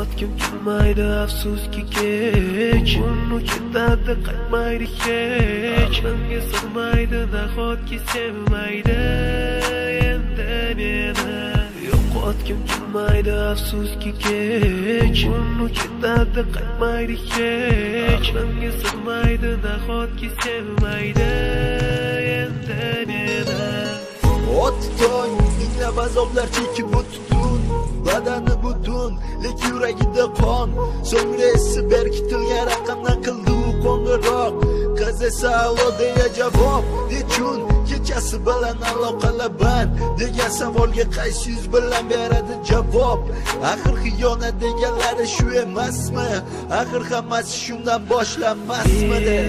Yo'qotgim kelmaydi afsuski kech, uni ketadi qaytmaydi hech. Aqlimga sig'maydi nahotki sevmaydi endi meni. Yo'qotgim kelmaydi afsuski kech, uni ketadi qaytmaydi hech. Aqlimga sig'maydi nahotki sevmaydi endi meni. O'tding minglab azoblar chekib o'tding, badani butun lek yuragida qon. So'ngra esi berkitilgan raqamdan qildi u qo'ng'iroq. Qiz esa allo deya javob. Nechun kechasi bilan aloqalar band degan savolga qaysi yuz bilan beradi javob? Axir xiyonat deganlari shu emasmi? Axir hammasi shundan boshlanmasmidi?